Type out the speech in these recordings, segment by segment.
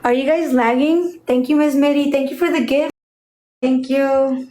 Are you guys lagging? Thank you, Ms. Mitty. Thank you for the gift. Thank you.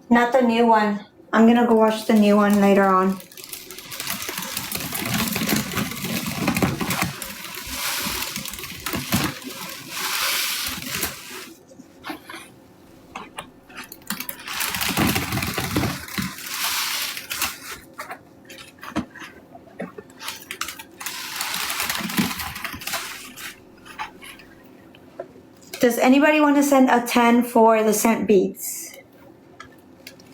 Not the new one. I'm gonna go watch the new one later on. Does anybody want to send a 10 for the scent beads?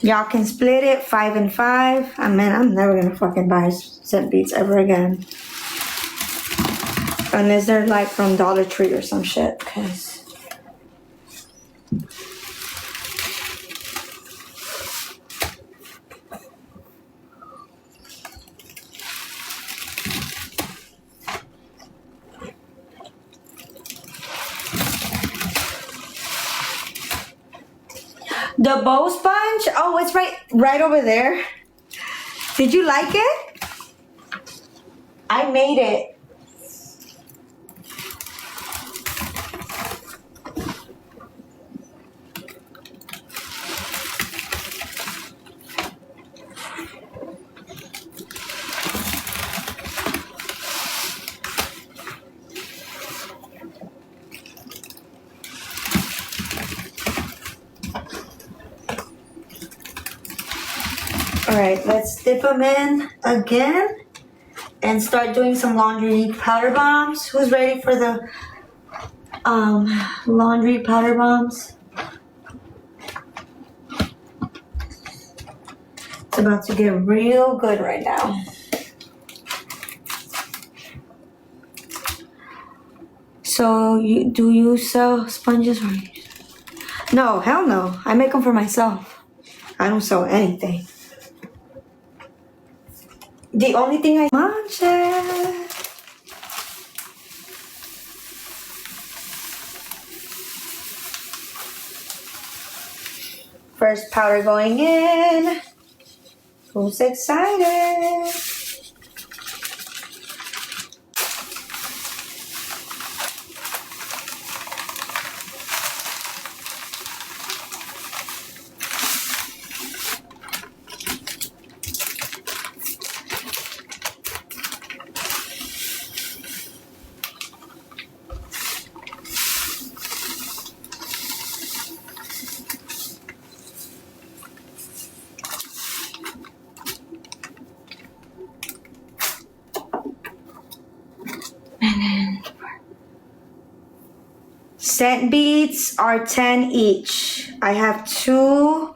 Y'all can split it 5 and 5. I mean, I'm never gonna fucking buy scent beads ever again. Unless they're like from Dollar Tree or some shit, cause the bow sponge? Oh, it's right over there. Did you like it? I made it. Alright, let's dip them in again and start doing some laundry powder bombs. Who's ready for the laundry powder bombs? It's about to get real good right now. So, do you sell sponges? No, hell no. I make them for myself. I don't sell anything. The only thing I munch it. First powder going in. Who's excited? Scent beads are 10 each. I have 2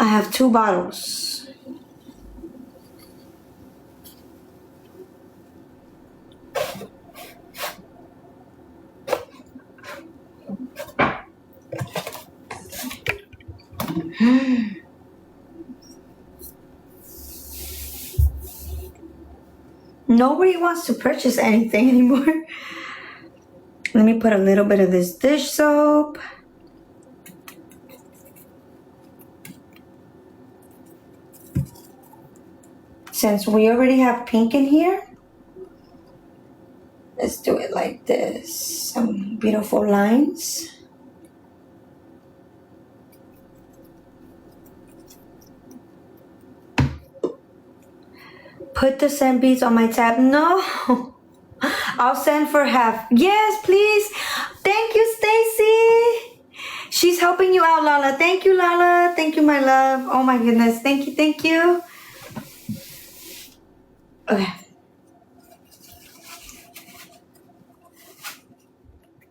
I have 2 bottles. Nobody wants to purchase anything anymore. Let me put a little bit of this dish soap. Since we already have pink in here, let's do it like this. Some beautiful lines. Put the scent beads on my tab. No. I'll send for half. Yes, please. Thank you, Stacy. She's helping you out, Lala. Thank you, Lala. Thank you, my love. Oh my goodness. Thank you, thank you. Okay.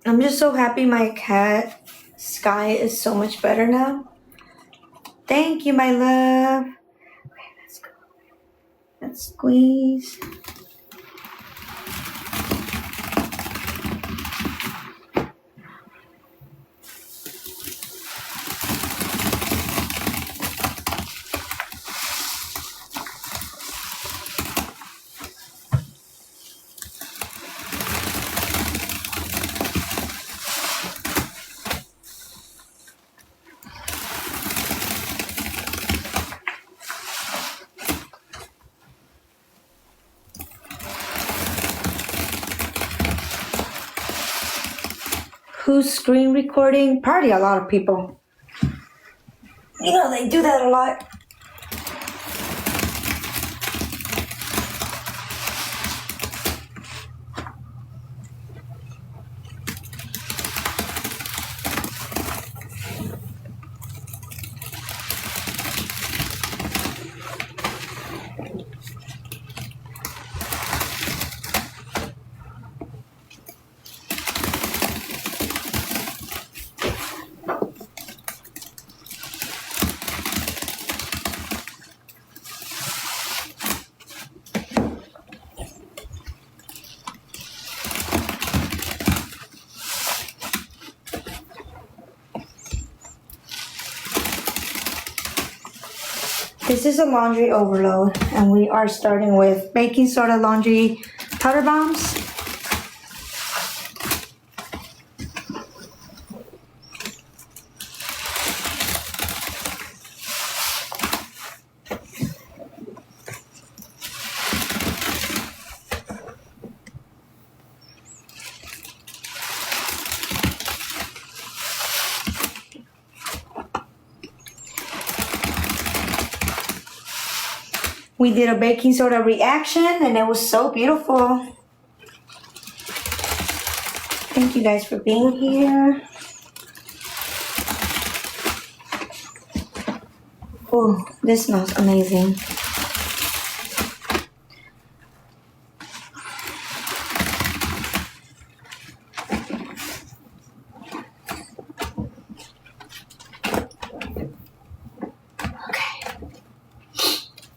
I'm just so happy my cat, Sky, is so much better now. Thank you, my love. Okay, let's go. Let's squeeze. Who's screen recording? Probably a lot of people. You know, they do that a lot. This is a laundry overload, and we are starting with baking soda laundry powder bombs. We did a baking soda reaction and it was so beautiful. Thank you guys for being here. Oh, this smells amazing.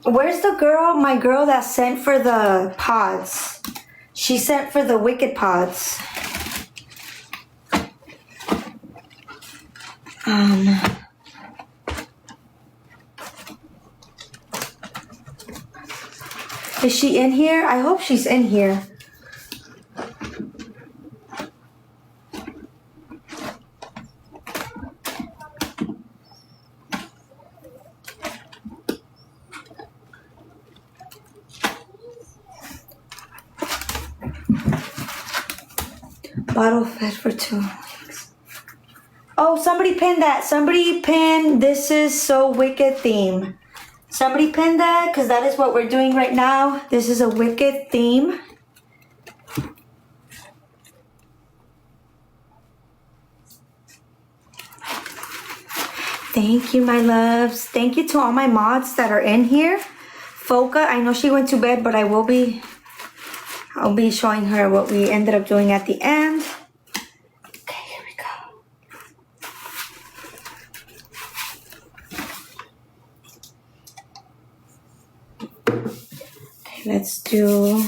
Where's the girl, my girl that sent for the pods? She sent for the Wicked pods. Is she in here? I hope she's in here. Bottle fed for 2 weeks. Oh, somebody pinned that. Somebody pinned This Is So Wicked theme. Somebody pinned that because that is what we're doing right now. This is a Wicked theme. Thank you, my loves. Thank you to all my mods that are in here. Foca, I know she went to bed, but I'll be showing her what we ended up doing at the end. Okay, here we go. Let's do